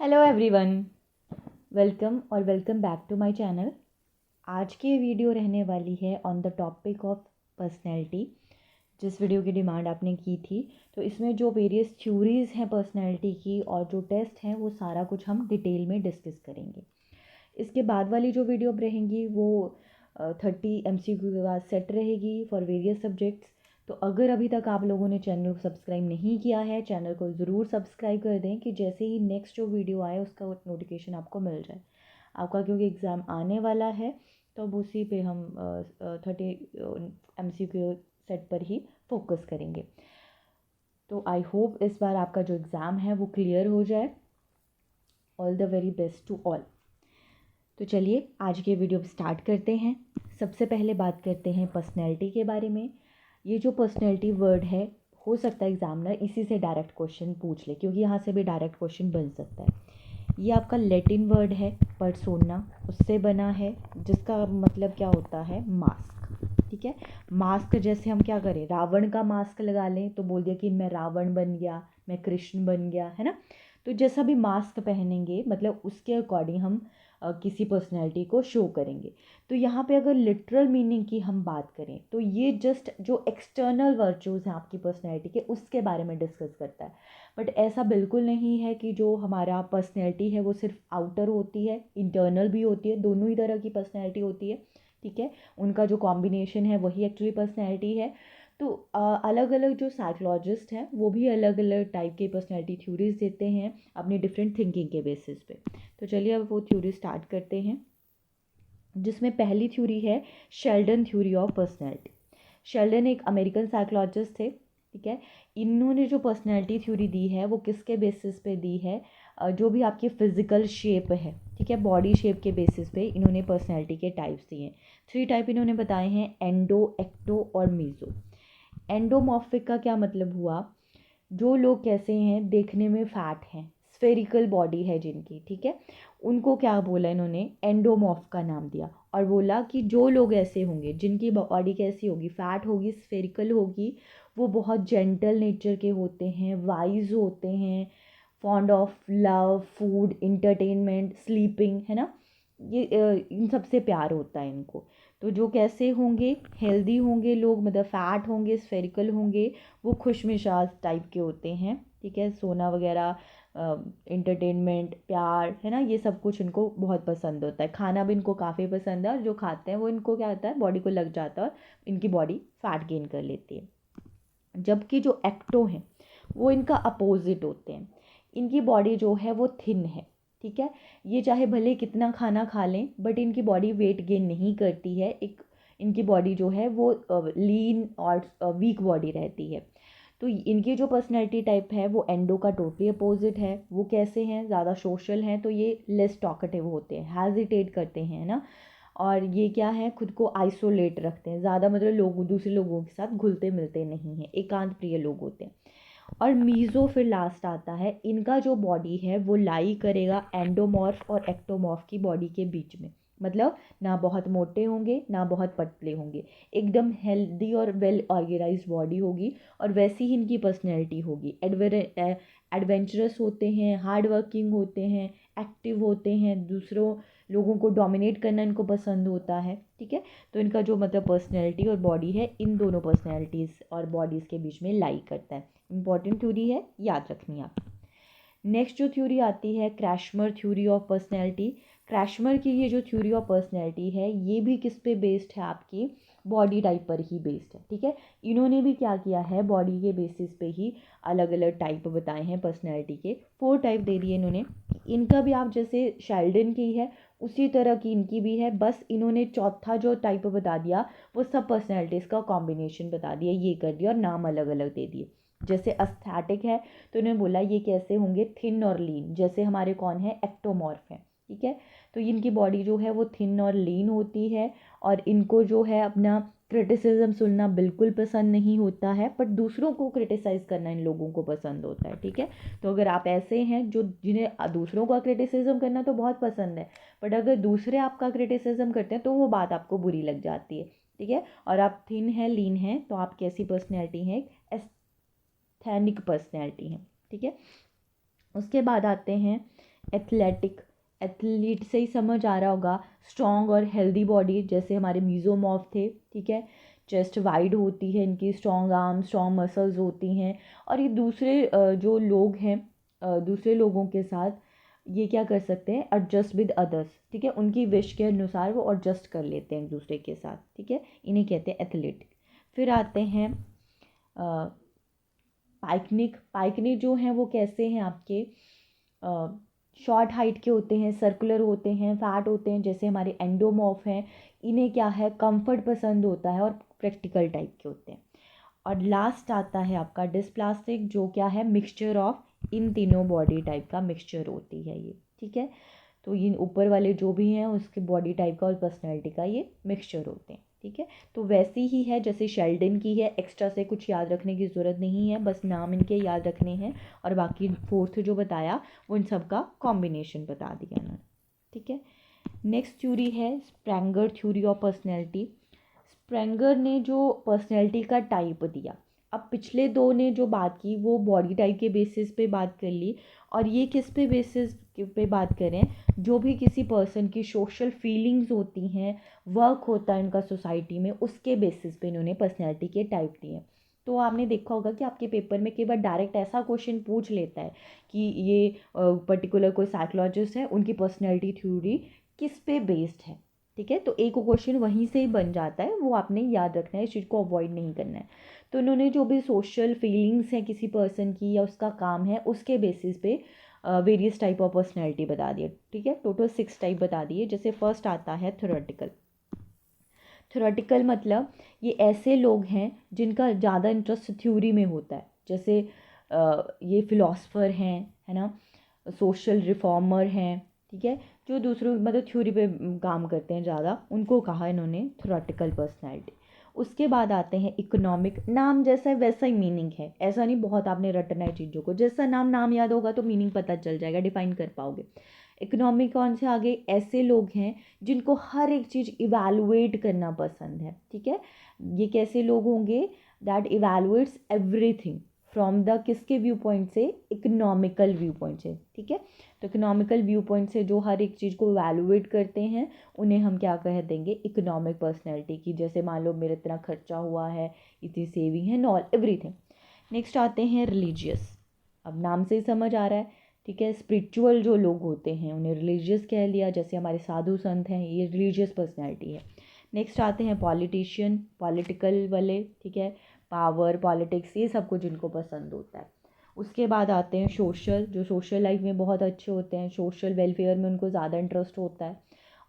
Hello everyone, welcome back to my channel. आज की video रहने वाली है on the topic of personality. जिस वीडियो की डिमांड आपने की थी, तो इसमें जो वेरियस थ्योरीज़ हैं पर्सनैलिटी की और जो टेस्ट हैं वो सारा कुछ हम डिटेल में डिस्कस करेंगे। इसके बाद वाली जो वीडियो अब रहेंगी वो 30 MCQ के बाद सेट रहेगी फॉर वेरियस सब्जेक्ट्स। तो अगर अभी तक आप लोगों ने चैनल को सब्सक्राइब नहीं किया है, चैनल को ज़रूर सब्सक्राइब कर दें कि जैसे ही नेक्स्ट जो वीडियो आए उसका नोटिफिकेशन आपको मिल जाए आपका, क्योंकि एग्ज़ाम आने वाला है। तो अब उसी पे हम 30 MCQ सेट पर ही फोकस करेंगे। तो आई होप इस बार आपका जो एग्ज़ाम है वो क्लियर हो जाए। All the very best to all. तो चलिए आज के वीडियो स्टार्ट करते हैं। सबसे पहले बात करते हैं पर्सनैलिटी के बारे में। ये जो पर्सनैलिटी वर्ड है, हो सकता है एग्जामिनर इसी से डायरेक्ट क्वेश्चन पूछ ले, क्योंकि यहाँ से भी डायरेक्ट क्वेश्चन बन सकता है। ये आपका लैटिन वर्ड है पर्सोना, उससे बना है, जिसका मतलब क्या होता है मास्क। ठीक है, मास्क जैसे हम क्या करें, रावण का मास्क लगा लें तो बोल दिया कि मैं रावण बन गया, मैं कृष्ण बन गया, है ना। तो जैसा भी मास्क पहनेंगे मतलब उसके अकॉर्डिंग हम किसी पर्सनैलिटी को शो करेंगे। तो यहाँ पे अगर लिटरल मीनिंग की हम बात करें तो ये जस्ट जो एक्सटर्नल वर्चूज़ हैं आपकी पर्सनैलिटी के, उसके बारे में डिस्कस करता है। बट ऐसा बिल्कुल नहीं है कि जो हमारा पर्सनैलिटी है वो सिर्फ आउटर होती है, इंटरनल भी होती है। दोनों ही तरह की पर्सनैलिटी होती है। ठीक है, उनका जो कॉम्बिनेशन है वही एक्चुअली पर्सनैलिटी है। तो अलग अलग जो साइकोलॉजिस्ट हैं वो भी अलग अलग टाइप के पर्सनैलिटी थ्योरीज देते हैं अपनी डिफरेंट थिंकिंग के बेसिस पे। तो चलिए अब वो थ्योरी स्टार्ट करते हैं, जिसमें पहली थ्योरी है Sheldon theory of personality. Sheldon एक अमेरिकन साइकोलॉजिस्ट थे। ठीक है, इन्होंने जो पर्सनैलिटी थ्योरी दी है वो किसके बेसिस पे दी है, जो भी आपकी फिजिकल शेप है, ठीक है, बॉडी शेप के बेसिस पे इन्होंने पर्सनैलिटी के टाइप्स दिए हैं। 3 टाइप इन्होंने बताए हैं, एंडो, एक्टो और मीजो। एंडोमॉर्फिक का क्या मतलब हुआ, जो लोग कैसे हैं, देखने में फैट हैं, स्फेरिकल बॉडी है जिनकी, ठीक है, उनको क्या बोला इन्होंने, एंडोमॉर्फ का नाम दिया। और बोला कि जो लोग ऐसे होंगे जिनकी बॉडी कैसी होगी, फैट होगी, स्फेरिकल होगी, वो बहुत जेंटल नेचर के होते हैं, वाइज होते हैं, fond of love, food, entertainment, sleeping, है ना। ये इन सब से प्यार होता है इनको। तो जो कैसे होंगे, हेल्दी होंगे लोग, मतलब फैट होंगे, स्फेरिकल होंगे, वो खुश मिजाज टाइप के होते हैं। ठीक है, सोना वगैरह, इंटरटेनमेंट, प्यार, है ना, ये सब कुछ इनको बहुत पसंद होता है। खाना भी इनको काफ़ी पसंद है, और जो खाते हैं वो इनको क्या होता है, बॉडी को लग जाता है और इनकी बॉडी फैट गेन कर लेती है। जबकि जो एक्टो हैं वो इनका अपोजिट होते हैं। इनकी बॉडी जो है वो थिन है। ठीक है, ये चाहे भले कितना खाना खा लें बट इनकी बॉडी वेट गेन नहीं करती है। एक इनकी बॉडी जो है वो लीन और वीक बॉडी रहती है। तो इनकी जो पर्सनैलिटी टाइप है वो एंडो का टोटली अपोजिट है। वो कैसे हैं, ज़्यादा सोशल हैं, तो ये लेस टॉकेटिव होते हैं, हेजिटेट करते हैं ना। और ये क्या है, खुद को आइसोलेट रखते हैं ज़्यादा, मतलब लोग दूसरे लोगों के साथ घुलते मिलते नहीं हैं, एकांत प्रिय लोग होते हैं। और मीज़ो फिर लास्ट आता है। इनका जो बॉडी है वो लाई करेगा एंडोमॉर्फ और एक्टोमॉर्फ की बॉडी के बीच में। मतलब ना बहुत मोटे होंगे ना बहुत पतले होंगे, एकदम हेल्दी और वेल ऑर्गेनाइज्ड बॉडी होगी। और वैसी ही इनकी पर्सनैलिटी होगी। एडवेंचरस होते हैं, हार्ड वर्किंग होते हैं, एक्टिव होते हैं, दूसरों लोगों को डोमिनेट करना इनको पसंद होता है। ठीक है, तो इनका जो मतलब पर्सनैलिटी और बॉडी है, इन दोनों पर्सनैलिटीज़ और बॉडीज़ के बीच में लाई करता है। इंपॉर्टेंट थ्योरी है, याद रखनी है आप। नेक्स्ट जो थ्योरी आती है क्रैशमर थ्योरी ऑफ पर्सनैलिटी। क्रैशमर की ये जो थ्योरी ऑफ पर्सनैलिटी है ये भी किस पे बेस्ड है, आपकी बॉडी टाइप पर ही बेस्ड है। ठीक है, इन्होंने भी क्या किया है, बॉडी के बेसिस पे ही अलग अलग टाइप बताए हैं पर्सनैलिटी के। 4 टाइप दे दिए इन्होंने। इनका भी आप जैसे शेल्डन की है उसी तरह की इनकी भी है, बस इन्होंने चौथा जो टाइप बता दिया वो सब पर्सनैलिटीज़ का कॉम्बिनेशन बता दिया, ये कर दिया और नाम अलग अलग दे दिए। जैसे एस्थेटिक है तो इन्होंने बोला ये कैसे होंगे, थिन और लीन, जैसे हमारे कौन है, एक्टोमॉर्फ है। ठीक है, तो इनकी बॉडी जो है वो थिन और लीन होती है। और इनको जो है अपना क्रिटिसिज्म सुनना बिल्कुल पसंद नहीं होता है, बट दूसरों को क्रिटिसाइज़ करना इन लोगों को पसंद होता है। ठीक है, तो अगर आप ऐसे हैं जो जिन्हें दूसरों का क्रिटिसिज्म करना तो बहुत पसंद है, बट अगर दूसरे आपका क्रिटिसिज्म करते हैं तो वो बात आपको बुरी लग जाती है। ठीक है, और आप थिन है, लीन है, तो आप कैसी पर्सनैलिटी है, एस्थेनिक पर्सनैलिटी है। ठीक है, उसके बाद आते हैं एथलेटिक, एथलीट से ही समझ आ रहा होगा, स्ट्रॉन्ग और हेल्दी बॉडी, जैसे हमारे मीजोमॉर्फ थे, ठीक है। चेस्ट वाइड होती है इनकी, स्ट्रॉन्ग आर्म, स्ट्रॉन्ग मसल्स होती हैं, और ये दूसरे जो लोग हैं दूसरे लोगों के साथ ये क्या कर सकते हैं, एडजस्ट विद अदर्स, ठीक है। उनकी विश के अनुसार वो एडजस्ट कर लेते हैं एक दूसरे के साथ, ठीक है। इन्हें कहते हैं एथलेटिक। फिर आते हैं पाइकनिक। पाइकनिक जो हैं वो कैसे हैं आपके, शॉर्ट हाइट के होते हैं, सर्कुलर होते हैं, फैट होते हैं, जैसे हमारे एंडोमॉर्फ हैं। इन्हें क्या है, कंफर्ट पसंद होता है और प्रैक्टिकल टाइप के होते हैं। और लास्ट आता है आपका डिस्प्लास्टिक, जो क्या है, मिक्सचर ऑफ इन तीनों बॉडी टाइप का मिक्सचर होती है ये, ठीक है। तो इन ऊपर वाले जो भी हैं उसके बॉडी टाइप का और पर्सनैलिटी का ये मिक्सचर होते हैं, ठीक है। तो वैसी ही है जैसे शेल्डन की है, एक्स्ट्रा से कुछ याद रखने की ज़रूरत नहीं है, बस नाम इनके याद रखने हैं, और बाकी फोर्थ जो बताया वो इन सब का कॉम्बिनेशन बता दिया इन्होंने, ठीक है। नेक्स्ट थ्योरी है स्प्रेंगर थ्योरी ऑफ पर्सनैलिटी। स्प्रेंगर ने जो पर्सनैलिटी का टाइप दिया, अब पिछले दो ने जो बात की वो बॉडी टाइप के बेसिस पे बात कर ली, और ये किस पे बेसिस पे बात करें, जो भी किसी पर्सन की सोशल फीलिंग्स होती हैं, वर्क होता है उनका सोसाइटी में, उसके बेसिस पे इन्होंने पर्सनैलिटी के टाइप दिए। तो आपने देखा होगा कि आपके पेपर में कई बार डायरेक्ट ऐसा क्वेश्चन पूछ लेता है कि ये पर्टिकुलर कोई साइकोलॉजिस्ट है, उनकी पर्सनैलिटी थ्योरी किस पे बेस्ड है, ठीक है। तो एक क्वेश्चन वहीं से ही बन जाता है, वो आपने याद रखना है, इस चीज़ को अवॉइड नहीं करना है। तो इन्होंने जो भी सोशल फीलिंग्स हैं किसी पर्सन की या उसका काम है, उसके बेसिस पे वेरियस टाइप ऑफ पर्सनैलिटी बता दिए, ठीक है। टोटल 6 टाइप बता दिए। जैसे फर्स्ट आता है थ्योरेटिकल। थ्योरेटिकल मतलब ये ऐसे लोग हैं जिनका ज़्यादा इंटरेस्ट थ्योरी में होता है, जैसे ये फिलोसफर हैं, है ना, सोशल रिफॉर्मर हैं, ठीक है, जो दूसरों मतलब थ्योरी पे काम करते हैं ज़्यादा, उनको कहा इन्होंने थ्योरेटिकल पर्सनैलिटी। उसके बाद आते हैं इकोनॉमिक। नाम जैसा है वैसा ही मीनिंग है, ऐसा नहीं बहुत आपने रटना है चीज़ों को, जैसा नाम याद होगा तो मीनिंग पता चल जाएगा, डिफाइन कर पाओगे। इकोनॉमिक कौन से आगे, ऐसे लोग हैं जिनको हर एक चीज़ इवैल्यूएट करना पसंद है, ठीक है। ये कैसे लोग होंगे, दैट इवैल्यूएट्स एवरीथिंग फ्रॉम द किसके व्यू पॉइंट से, इकोनॉमिकल व्यू पॉइंट से, ठीक है। तो इकोनॉमिकल व्यू पॉइंट से जो हर एक चीज़ को इवैल्यूएट करते हैं उन्हें हम क्या कह देंगे, इकोनॉमिक पर्सनैलिटी की। जैसे मान लो मेरा इतना खर्चा हुआ है, इतनी सेविंग है, नॉल एवरीथिंग। नेक्स्ट आते हैं रिलीजियस। अब नाम से ही समझ आ रहा है, ठीक है। स्पिरिचुअल जो लोग होते हैं उन्हें रिलीजियस कह लिया, जैसे हमारे साधु संत हैं, ये रिलीजियस पर्सनैलिटी है। नेक्स्ट आते हैं पॉलिटिशियन, पॉलिटिकल वाले, ठीक है, पावर, पॉलिटिक्स, ये सब कुछ जिनको पसंद होता है। उसके बाद आते हैं सोशल, जो सोशल लाइफ में बहुत अच्छे होते हैं, सोशल वेलफेयर में उनको ज़्यादा इंटरेस्ट होता है।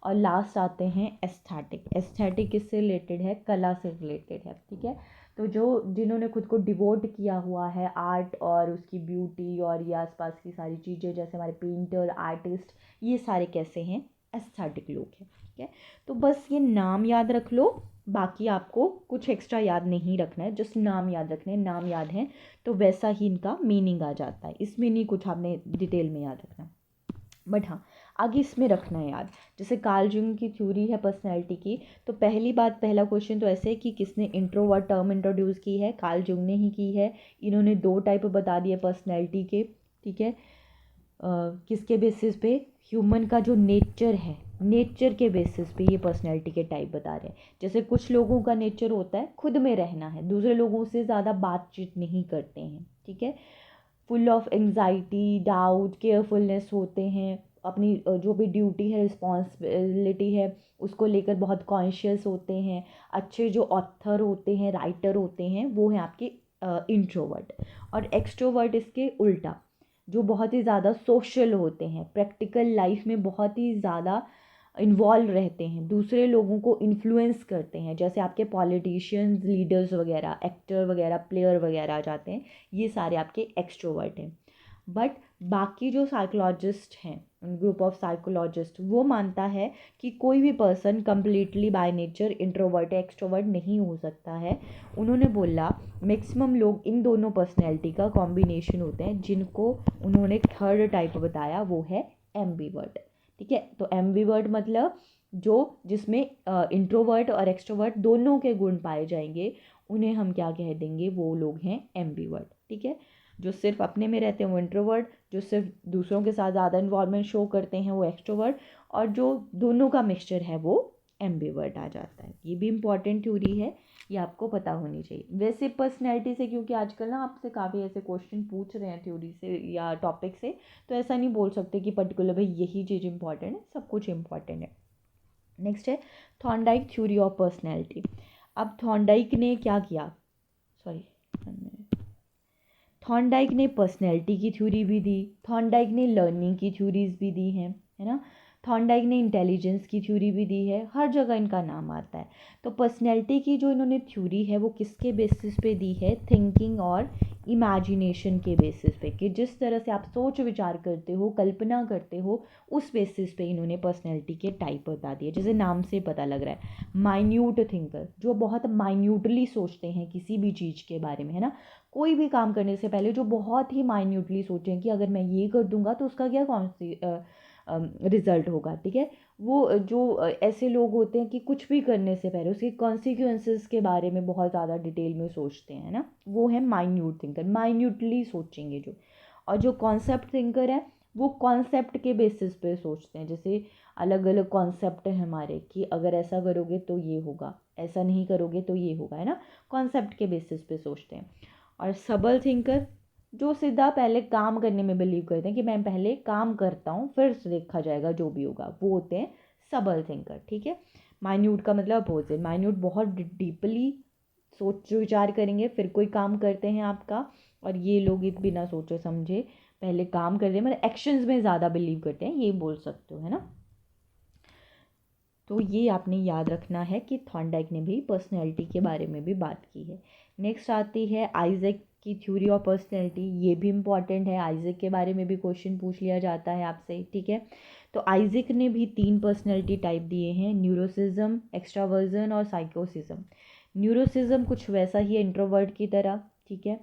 और लास्ट आते हैं एस्थेटिक। एस्थेटिक किससे रिलेटेड है, कला से रिलेटेड है, ठीक है। तो जो जिन्होंने खुद को डिवोट किया हुआ है आर्ट और उसकी ब्यूटी और ये आसपास की सारी चीज़ें, जैसे हमारे पेंटर, आर्टिस्ट, ये सारे कैसे हैं, एस्थेटिक लोग हैं, ठीक है। तो बस ये नाम याद रख लो, बाकी आपको कुछ एक्स्ट्रा याद नहीं रखना है, जस्ट नाम याद रखने हैं। नाम याद है तो वैसा ही इनका मीनिंग आ जाता है, इसमें नहीं कुछ आपने डिटेल में याद रखना। बट हाँ, आगे इसमें रखना है याद, जैसे कार्ल जंग की थ्योरी है पर्सनैलिटी की। तो पहली बात, पहला क्वेश्चन तो ऐसे है कि किसने इंट्रोवर्ट टर्म इंट्रोड्यूस की है, कार्ल जंग ने ही की है। इन्होंने 2 टाइप बता दिए पर्सनैलिटी के, ठीक है। किसके बेसिस पे, ह्यूमन का जो नेचर है, नेचर के बेसिस पे ये पर्सनैलिटी के टाइप बता रहे हैं। जैसे कुछ लोगों का नेचर होता है खुद में रहना है, दूसरे लोगों से ज़्यादा बातचीत नहीं करते हैं, ठीक है। Full of anxiety, doubt, carefulness होते हैं, अपनी जो भी ड्यूटी है, रिस्पॉन्सिबिलिटी है, उसको लेकर बहुत कॉन्शियस होते हैं। अच्छे जो ऑथर होते हैं, राइटर होते हैं, वो हैं आपके इंट्रोवर्ट। और एक्सट्रोवर्ट इसके उल्टा, जो बहुत ही ज़्यादा सोशल होते हैं, प्रैक्टिकल लाइफ में बहुत ही ज़्यादा इन्वॉल्व रहते हैं, दूसरे लोगों को इन्फ्लुएंस करते हैं, जैसे आपके पॉलिटिशियंस, लीडर्स वगैरह, एक्टर वगैरह, प्लेयर वगैरह आ जाते हैं, ये सारे आपके एक्सट्रोवर्ट हैं। बट बाकी जो साइकोलॉजिस्ट हैं, ग्रुप ऑफ साइकोलॉजिस्ट, वो मानता है कि कोई भी person completely by nature introvert या एक्सट्रोवर्ट नहीं हो सकता है। उन्होंने बोला मैक्सिमम लोग इन दोनों पर्सनैलिटी का कॉम्बिनेशन होते हैं, जिनको उन्होंने थर्ड टाइप बताया, वो है एम्बीवर्ट, ठीक है। तो एम्बीवर्ट मतलब जो जिसमें इंट्रोवर्ट और एक्सट्रोवर्ट दोनों के गुण पाए जाएंगे, उन्हें हम क्या कह देंगे, वो लोग हैं एम्बीवर्ट, ठीक है। जो सिर्फ अपने में रहते हैं वो इंट्रोवर्ट, जो सिर्फ दूसरों के साथ ज़्यादा इन्वॉल्वमेंट शो करते हैं वो एक्सट्रोवर्ट, और जो दोनों का मिक्सचर है वो एम्बिवर्ट आ जाता है। ये भी इम्पॉर्टेंट थ्योरी है, ये आपको पता होनी चाहिए। वैसे पर्सनैलिटी से, क्योंकि आजकल ना आपसे काफ़ी ऐसे क्वेश्चन पूछ रहे हैं थ्योरी से या टॉपिक से, तो ऐसा नहीं बोल सकते कि पर्टिकुलर भाई यही चीज़ इंपॉर्टेंट है, सब कुछ इंपॉर्टेंट है। नेक्स्ट है थॉर्नडाइक थ्योरी ऑफ पर्सनैलिटी। अब थॉर्नडाइक ने क्या किया, थॉर्नडाइक ने पर्सनैलिटी की थ्योरी भी दी, थॉर्नडाइक ने लर्निंग की थ्योरीज भी दी हैं, है ना, थॉर्नडाइक ने इंटेलिजेंस की थ्योरी भी दी है, हर जगह इनका नाम आता है। तो पर्सनैलिटी की जो इन्होंने थ्योरी है वो किसके बेसिस पे दी है, थिंकिंग और इमेजिनेशन के बेसिस पे, कि जिस तरह से आप सोच विचार करते हो, कल्पना करते हो, उस बेसिस पे इन्होंने पर्सनैलिटी के टाइप बता दिए। जैसे नाम से पता लग रहा है, माइन्यूट थिंकर, जो बहुत माइन्यूटली सोचते हैं किसी भी चीज़ के बारे में, है ना, कोई भी काम करने से पहले जो बहुत ही माइन्यूटली सोचें कि अगर मैं ये कर दूंगा तो उसका क्या कौन सी रिज़ल्ट होगा, ठीक है। वो जो ऐसे लोग होते हैं कि कुछ भी करने से पहले उसके कॉन्सिक्वेंसेस के बारे में बहुत ज़्यादा डिटेल में सोचते हैं ना, वो है माइन्यूट थिंकर, माइन्यूटली सोचेंगे जो। और जो कॉन्सेप्ट थिंकर है वो कॉन्सेप्ट के बेसिस पे सोचते हैं, जैसे अलग अलग कॉन्सेप्ट है हमारे कि अगर ऐसा करोगे तो ये होगा, ऐसा नहीं करोगे तो ये होगा, है ना, कॉन्सेप्ट के बेसिस पे सोचते हैं। और सबल थिंकर जो सीधा पहले काम करने में बिलीव करते हैं कि मैं पहले काम करता हूँ फिर देखा जाएगा जो भी होगा, वो होते हैं सबल थिंकर, ठीक है। माइन्यूट का मतलब अपोजिट, माइन्यूट बहुत डीपली सोच विचार करेंगे फिर कोई काम करते हैं आपका, और ये लोग बिना सोचे समझे पहले काम कर रहे हैं, मतलब एक्शंस में ज़्यादा बिलीव करते हैं, ये बोल सकते हो, है ना। तो ये आपने याद रखना है कि थॉर्नडाइक ने भी पर्सनैलिटी के बारे में भी बात की है। नेक्स्ट आती है आइजैक की थ्योरी ऑफ पर्सनैलिटी, ये भी इम्पॉर्टेंट है, आइजैक के बारे में भी क्वेश्चन पूछ लिया जाता है आपसे, ठीक है। तो आइजैक ने भी 3 पर्सनैलिटी टाइप दिए हैं, न्यूरोसिज्म, एक्स्ट्रावर्जन और साइकोसिज्म। न्यूरोसिज्म कुछ वैसा ही है इंट्रोवर्ट की तरह, ठीक है,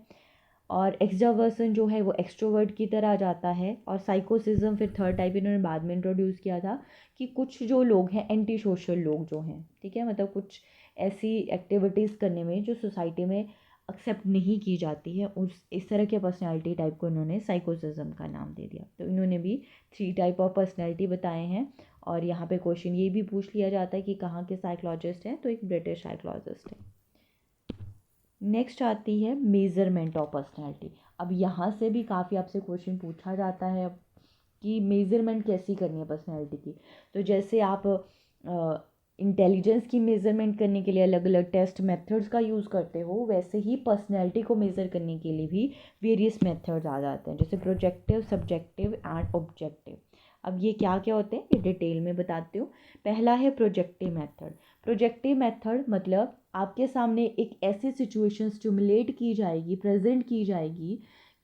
और एक्सट्रावर्सन जो है वो एक्सट्रोवर्ट की तरह जाता है, और साइकोसिज्म फिर थर्ड टाइप इन्होंने बाद में इंट्रोड्यूस किया था, कि कुछ जो लोग हैं एंटी सोशल लोग जो हैं, ठीक है, मतलब कुछ ऐसी एक्टिविटीज़ करने में जो सोसाइटी में एक्सेप्ट नहीं की जाती है, उस इस तरह के पर्सनैलिटी टाइप को इन्होंने साइकोसिज्म का नाम दे दिया। तो इन्होंने भी 3 टाइप ऑफ पर्सनैलिटी बताए हैं, और यहाँ पे क्वेश्चन ये भी पूछ लिया जाता है कि कहाँ के साइकोलॉजिस्ट हैं, तो एक ब्रिटिश साइकोलॉजिस्ट है। नेक्स्ट आती है मेज़रमेंट ऑफ पर्सनैलिटी। अब यहाँ से भी काफ़ी आपसे क्वेश्चन पूछा जाता है कि मेज़रमेंट कैसी करनी है पर्सनैलिटी की। तो जैसे आप इंटेलिजेंस की मेज़रमेंट करने के लिए अलग अलग टेस्ट मेथड्स का यूज़ करते हो, वैसे ही पर्सनैलिटी को मेज़र करने के लिए भी वेरियस मेथड्स आ जाते हैं, जैसे प्रोजेक्टिव, सब्जेक्टिव एंड ऑब्जेक्टिव। अब ये क्या क्या होते हैं ये डिटेल में बताती हूँ। पहला है प्रोजेक्टिव मेथड। प्रोजेक्टिव मेथड मतलब आपके सामने एक ऐसी सिचुएशन स्टिमुलेट की जाएगी, प्रेजेंट की जाएगी,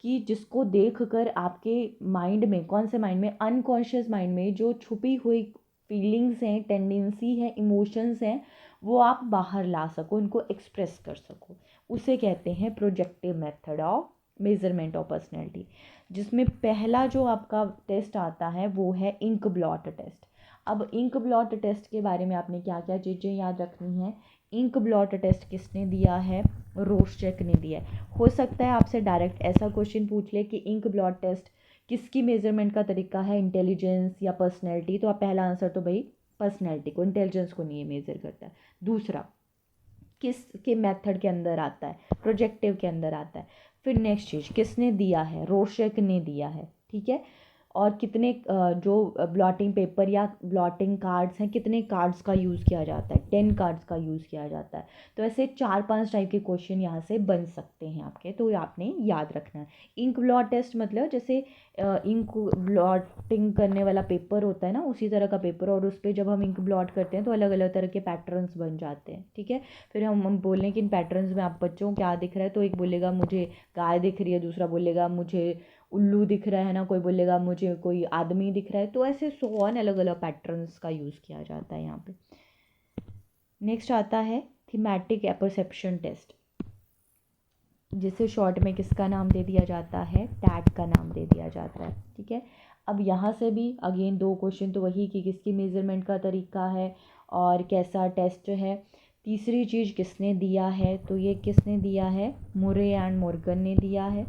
कि जिसको देखकर आपके माइंड में, कौन से माइंड में, अनकॉन्शियस माइंड में जो छुपी हुई फीलिंग्स हैं, टेंडेंसी हैं, इमोशंस हैं, वो आप बाहर ला सको, उनको एक्सप्रेस कर सको, उसे कहते हैं projective method of measurement of personality. जिसमें पहला जो आपका टेस्ट आता है वो है इंक ब्लॉट टेस्ट। अब इंक ब्लॉट टेस्ट के बारे में आपने क्या क्या चीज़ें याद रखनी है। इंक ब्लॉट टेस्ट किसने दिया है, रोस्चक ने दिया है। हो सकता है आपसे डायरेक्ट ऐसा क्वेश्चन पूछ ले कि इंक ब्लॉट टेस्ट किसकी मेजरमेंट का तरीका है, इंटेलिजेंस या पर्सनैलिटी, तो आप पहला आंसर तो भाई पर्सनैलिटी को, इंटेलिजेंस को नहीं मेज़र करता है। दूसरा किस के मेथड के अंदर आता है, प्रोजेक्टिव के अंदर आता है। फिर नेक्स्ट चीज़ किसने दिया है, रोशक ने दिया है, ठीक है। और कितने जो ब्लॉटिंग पेपर या ब्लॉटिंग कार्ड्स हैं, कितने कार्ड्स का यूज़ किया जाता है, 10 कार्ड्स का यूज़ किया जाता है। तो ऐसे 4-5 टाइप के क्वेश्चन यहाँ से बन सकते हैं आपके, तो ये आपने याद रखना है। इंक ब्लॉट टेस्ट मतलब जैसे इंक ब्लॉटिंग करने वाला पेपर होता है ना, उसी तरह का पेपर, और उस पर जब हम इंक ब्लॉट करते हैं तो अलग अलग तरह के पैटर्न्स बन जाते हैं, ठीक है। फिर हम बोलें कि इन पैटर्न्स में आप बच्चों क्या दिख रहा है, तो एक बोलेगा मुझे गाय दिख रही है, दूसरा बोलेगा मुझे उल्लू दिख रहा है ना, कोई बोलेगा मुझे कोई आदमी दिख रहा है, तो ऐसे 100 अलग अलग पैटर्न्स का यूज़ किया जाता है यहाँ पे। नेक्स्ट आता है थीमेटिक एपर्सेप्शन टेस्ट, जिसे शॉर्ट में किसका नाम दे दिया जाता है, टैट का नाम दे दिया जाता है, ठीक है। अब यहाँ से भी अगेन 2 क्वेश्चन तो वही कि किसकी मेजरमेंट का तरीका है और कैसा टेस्ट है। तीसरी चीज़ किसने दिया है, तो ये किसने दिया है, मुरे एंड मॉर्गन ने दिया है।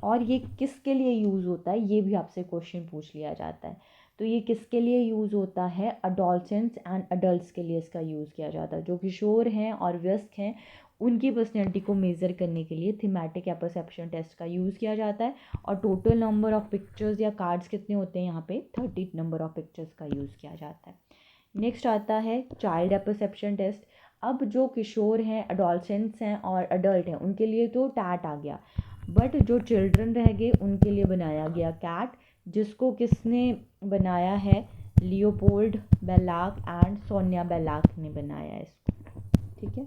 और ये किसके लिए यूज़ होता है, ये भी आपसे क्वेश्चन पूछ लिया जाता है। तो ये किसके लिए यूज़ होता है, अडोलसेंट्स एंड अडल्ट्स के लिए इसका यूज़ किया जाता है। जो किशोर हैं और वयस्क हैं उनकी पर्सनैलिटी को मेज़र करने के लिए थीमेटिक एपर्सेप्शन टेस्ट का यूज़ किया जाता है। और टोटल नंबर ऑफ पिक्चर्स या कार्ड्स कितने होते हैं, यहाँ पे 30 नंबर ऑफ पिक्चर्स का यूज़ किया जाता है। नेक्स्ट आता है चाइल्ड एपर्सेप्शन टेस्ट। अब जो किशोर हैं, अडोलसेंट्स हैं और अडल्ट हैं उनके लिए तो टैट आ गया, बट जो चिल्ड्रन रह गए उनके लिए बनाया गया कैट, जिसको किसने बनाया है, लियोपोल्ड बेलाक एंड सोनिया बेलाक ने बनाया है इसको। ठीक है,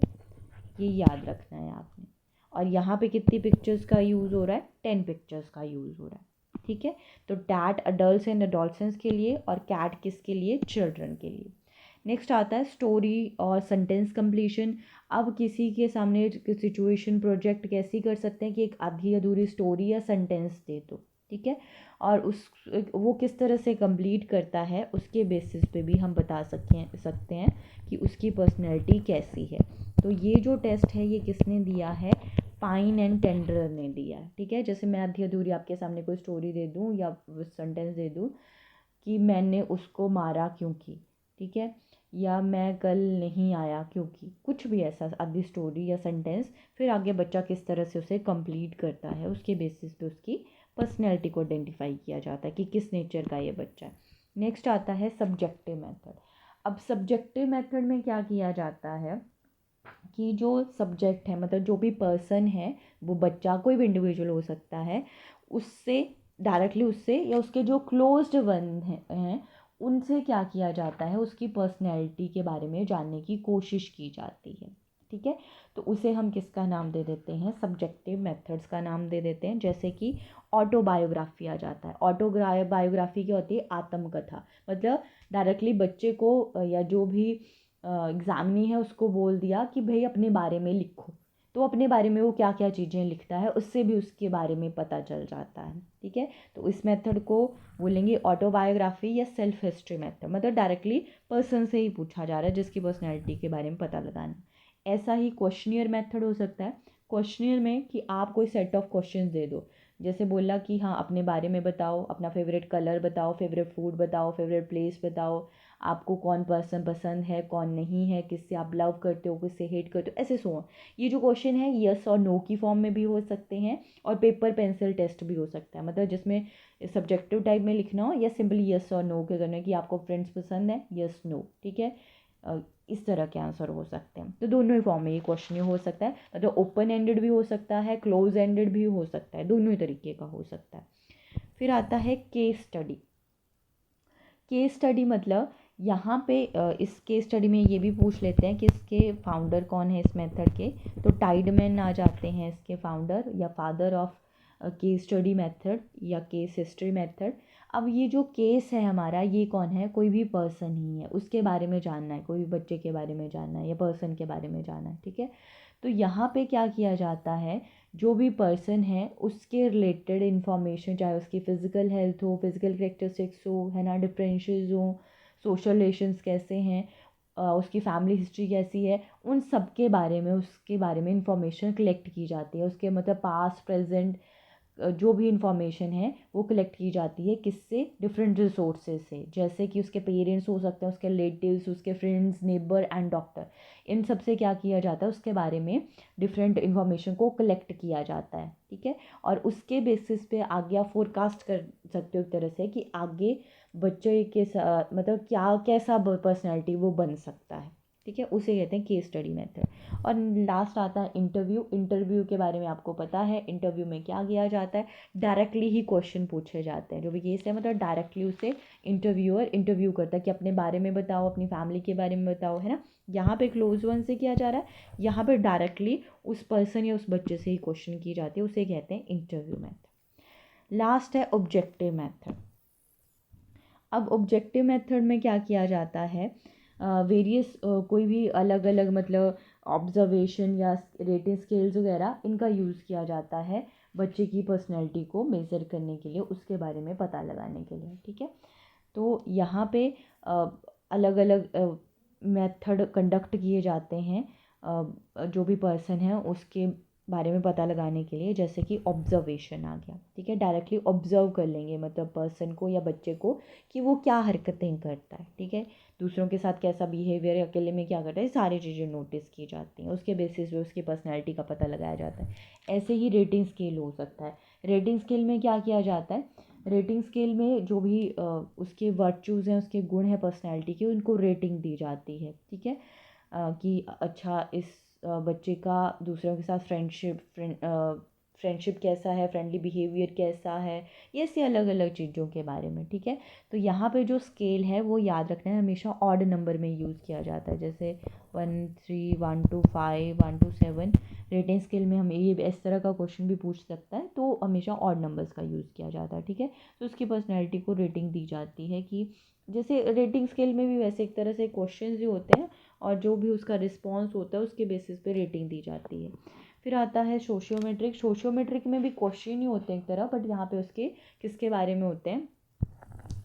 ये याद रखना है आपने। और यहाँ पे कितनी पिक्चर्स का यूज़ हो रहा है, 10 पिक्चर्स का यूज़ हो रहा है। ठीक है, तो टैट अडल्ट्स एंड अडोलसेंट्स के लिए और कैट किसके लिए, चिल्ड्रन के लिए। नेक्स्ट आता है स्टोरी और सेंटेंस कंप्लीशन। अब किसी के सामने सिचुएशन प्रोजेक्ट कैसी कर सकते हैं कि एक आधी अधूरी स्टोरी या सेंटेंस दे दो। ठीक है, और उस वो किस तरह से कंप्लीट करता है उसके बेसिस पे भी हम बता सकते हैं कि उसकी पर्सनैलिटी कैसी है। तो ये जो टेस्ट है ये किसने दिया है, पाइन एंड टेंडर ने दिया है। ठीक है, जैसे मैं आधी अधूरी आपके सामने कोई स्टोरी दे दूँ या सेंटेंस दे दूँ कि मैंने उसको मारा क्योंकि, ठीक है, या मैं कल नहीं आया क्योंकि, कुछ भी ऐसा आधी स्टोरी या सेंटेंस, फिर आगे बच्चा किस तरह से उसे कंप्लीट करता है उसके बेसिस पे उसकी पर्सनैलिटी को आइडेंटिफाई किया जाता है कि किस नेचर का ये बच्चा है। नेक्स्ट आता है सब्जेक्टिव मेथड। अब सब्जेक्टिव मेथड में क्या किया जाता है कि जो सब्जेक्ट है, मतलब जो भी पर्सन है, वो बच्चा कोई भी इंडिविजुअल हो सकता है, उससे डायरेक्टली उससे या उसके जो क्लोज्ड वन हैं उनसे क्या किया जाता है, उसकी पर्सनैलिटी के बारे में जानने की कोशिश की जाती है। ठीक है, तो उसे हम किसका नाम दे देते हैं, सब्जेक्टिव मेथड्स का नाम दे देते हैं। जैसे कि ऑटोबायोग्राफी आ जाता है। ऑटोबायोग्राफी क्या होती है, आत्मकथा। मतलब डायरेक्टली बच्चे को या जो भी एग्जामिनी है उसको बोल दिया कि भाई अपने बारे में लिखो, तो अपने बारे में वो क्या क्या चीज़ें लिखता है उससे भी उसके बारे में पता चल जाता है। ठीक है, तो इस मेथड को बोलेंगे ऑटोबायोग्राफी या सेल्फ हिस्ट्री मेथड। मतलब डायरेक्टली पर्सन से ही पूछा जा रहा है जिसकी पर्सनैलिटी के बारे में पता लगाना। ऐसा ही क्वेश्चनियर मेथड हो सकता है। क्वेश्चनियर में कि आप कोई सेट ऑफ क्वेश्चंस दे दो, जैसे बोला कि हाँ अपने बारे में बताओ, अपना फेवरेट कलर बताओ, फेवरेट फूड बताओ, फेवरेट प्लेस बताओ, आपको कौन पर्सन पसंद है कौन नहीं है, किससे आप लव करते हो किससे हेट करते हो, ऐसे सो। ये जो क्वेश्चन है यस और नो की फॉर्म में भी हो सकते हैं और पेपर पेंसिल टेस्ट भी हो सकता है। मतलब जिसमें सब्जेक्टिव टाइप में लिखना हो या सिंपली यस और नो के करना है कि आपको फ्रेंड्स पसंद है, यस नो। ठीक है, इस तरह के आंसर हो सकते हैं। तो दोनों ही फॉर्म में ये क्वेश्चन हो सकता है। मतलब ओपन एंडेड भी हो सकता है, क्लोज एंडेड भी हो सकता है, दोनों ही तरीके का हो सकता है। फिर आता है केस स्टडी। केस स्टडी मतलब यहाँ पे इस केस स्टडी में ये भी पूछ लेते हैं कि इसके फाउंडर कौन है इस मेथड के। तो टाइडमैन आ जाते हैं इसके फाउंडर या father of case study method या केस हिस्ट्री मेथड। अब ये जो केस है हमारा, ये कौन है, कोई भी पर्सन ही है, उसके बारे में जानना है, कोई भी बच्चे के बारे में जानना है या पर्सन के बारे में जानना है। ठीक है, तो यहाँ पे क्या किया जाता है, जो भी पर्सन है उसके रिलेटेड इन्फॉर्मेशन, चाहे उसकी फ़िज़िकल हेल्थ हो, फिज़िकल करेक्टरिस्टिक्स हो, है ना, डिफरेंसेस हो, सोशल रिलेशंस कैसे हैं, उसकी फैमिली हिस्ट्री कैसी है, उन सब के बारे में उसके बारे में इंफॉर्मेशन कलेक्ट की जाती है। उसके मतलब पास्ट प्रेजेंट जो भी इंफॉर्मेशन है वो कलेक्ट की जाती है, किससे, डिफरेंट रिसोर्सेज से। जैसे कि उसके पेरेंट्स हो सकते हैं, उसके रिलेटिव्स, उसके फ्रेंड्स, नेबर एंड डॉक्टर, इन सब से क्या किया जाता है, उसके बारे में डिफरेंट इन्फॉर्मेशन को कलेक्ट किया जाता है। ठीक है, और उसके बेसिस पे आगे आप फोरकास्ट कर सकते हो एक तरह से कि आगे बच्चे के साथ मतलब क्या कैसा पर्सनैलिटी वो बन सकता है। ठीक है, उसे कहते हैं केस स्टडी मेथड। और लास्ट आता है इंटरव्यू। इंटरव्यू के बारे में आपको पता है, इंटरव्यू में क्या किया जाता है, डायरेक्टली ही क्वेश्चन पूछे जाते हैं। जो भी केस है मतलब डायरेक्टली उसे इंटरव्यूअर इंटरव्यू करता है कि अपने बारे में बताओ, अपनी फैमिली के बारे में बताओ, है ना। यहाँ पे क्लोज वन से किया जा रहा है, यहाँ पे डायरेक्टली उस पर्सन या उस बच्चे से ही क्वेश्चन की जाती है, उसे कहते हैं इंटरव्यू मेथड। लास्ट है ऑब्जेक्टिव मेथड। अब ऑब्जेक्टिव मेथड में क्या किया जाता है, वेरियस कोई भी अलग अलग मतलब ऑब्जर्वेशन या रेटिंग स्केल्स वगैरह इनका यूज़ किया जाता है बच्चे की पर्सनैलिटी को मेज़र करने के लिए, उसके बारे में पता लगाने के लिए। ठीक है, तो यहाँ पे अलग अलग मेथड कंडक्ट किए जाते हैं जो भी पर्सन है उसके बारे में पता लगाने के लिए, जैसे कि ऑब्जर्वेशन आ गया, ठीक है। डायरेक्टली ऑब्जर्व कर लेंगे मतलब पर्सन को या बच्चे को कि वो क्या हरकतें करता है, ठीक है। दूसरों के साथ कैसा बिहेवियर है, अकेले में क्या करता है, सारी चीज़ें नोटिस की जाती हैं। उसके बेसिस पे उसकी पर्सनैलिटी का पता लगाया जाता है। ऐसे ही रेटिंग स्केल हो सकता है। रेटिंग स्केल में क्या किया जाता है, रेटिंग स्केल में जो भी उसके वर्चूज़ हैं, उसके गुण हैं पर्सनैलिटी के, उनको रेटिंग दी जाती है, ठीक है। कि अच्छा इस बच्चे का दूसरों के साथ फ्रेंडशिप कैसा है, फ्रेंडली बिहेवियर कैसा है, ये ऐसी अलग अलग चीज़ों के बारे में, ठीक है। तो यहाँ पे जो स्केल है वो याद रखना है, हमेशा ऑड नंबर में यूज़ किया जाता है, जैसे 1 3 1 2 5 1 2 7। रेटिंग स्केल में हमें ये इस तरह का क्वेश्चन भी पूछ सकता है, तो हमेशा ऑड नंबर्स का यूज़ किया जाता है, ठीक है। तो उसकी पर्सनैलिटी को रेटिंग दी जाती है कि जैसे रेटिंग स्केल में भी वैसे एक तरह से क्वेश्चंस ही होते हैं, और जो भी उसका रिस्पॉन्स होता है उसके बेसिस पे रेटिंग दी जाती है। फिर आता है सोशियोमेट्रिक। सोशियोमेट्रिक में भी क्वेश्चन ही होते हैं एक तरह, बट यहाँ पे उसके किसके बारे में होते हैं,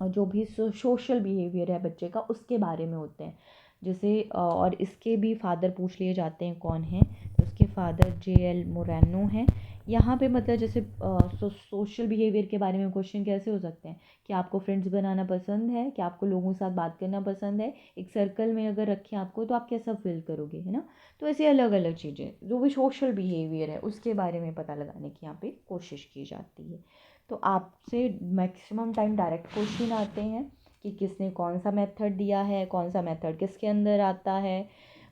और जो भी सोशल बिहेवियर है बच्चे का उसके बारे में होते हैं। जैसे और इसके भी फादर पूछ लिए जाते हैं कौन है, तो उसके फादर JL मोरेनो हैं। यहाँ पे मतलब जैसे सोशल बिहेवियर के बारे में क्वेश्चन कैसे हो सकते हैं कि आपको फ्रेंड्स बनाना पसंद है, कि आपको लोगों के साथ बात करना पसंद है, एक सर्कल में अगर रखें आपको तो आप कैसा फील करोगे, है ना। तो ऐसे अलग अलग चीज़ें जो भी सोशल बिहेवियर है उसके बारे में पता लगाने की यहाँ पे कोशिश की जाती है। तो आपसे मैक्सिमम टाइम डायरेक्ट क्वेश्चन आते हैं कि किसने कौन सा मेथड दिया है, कौन सा मेथड किसके अंदर आता है,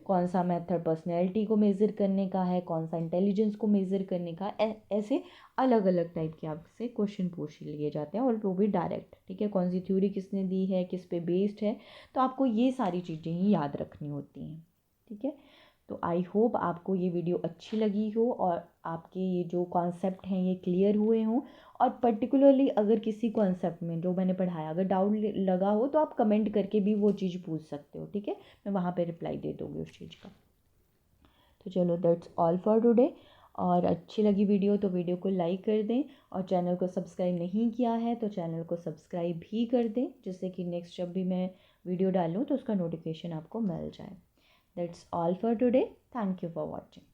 कौन सा मेथड पर्सनैलिटी को मेज़र करने का है, कौन सा इंटेलिजेंस को मेज़र करने का, ऐसे अलग अलग टाइप के आपसे क्वेश्चन पूछ लिए जाते हैं, और वो भी डायरेक्ट, ठीक है। कौन सी थ्योरी किसने दी है, किस पे बेस्ड है, तो आपको ये सारी चीज़ें ही याद रखनी होती हैं, ठीक है। तो आई होप आपको ये वीडियो अच्छी लगी हो, और आपके ये जो कॉन्सेप्ट हैं ये क्लियर हुए हों, और पर्टिकुलरली अगर किसी कॉन्सेप्ट में जो मैंने पढ़ाया अगर डाउट लगा हो तो आप कमेंट करके भी वो चीज़ पूछ सकते हो, ठीक है। मैं वहाँ पे रिप्लाई दे दूँगी उस चीज़ का। तो चलो, दैट्स ऑल फॉर टुडे। और अच्छी लगी वीडियो तो वीडियो को लाइक कर दें, और चैनल को सब्सक्राइब नहीं किया है तो चैनल को सब्सक्राइब भी कर दें, जिससे कि नेक्स्ट जब भी मैं वीडियो डालूँ तो उसका नोटिफिकेशन आपको मिल जाए। That's all for today. Thank you for watching.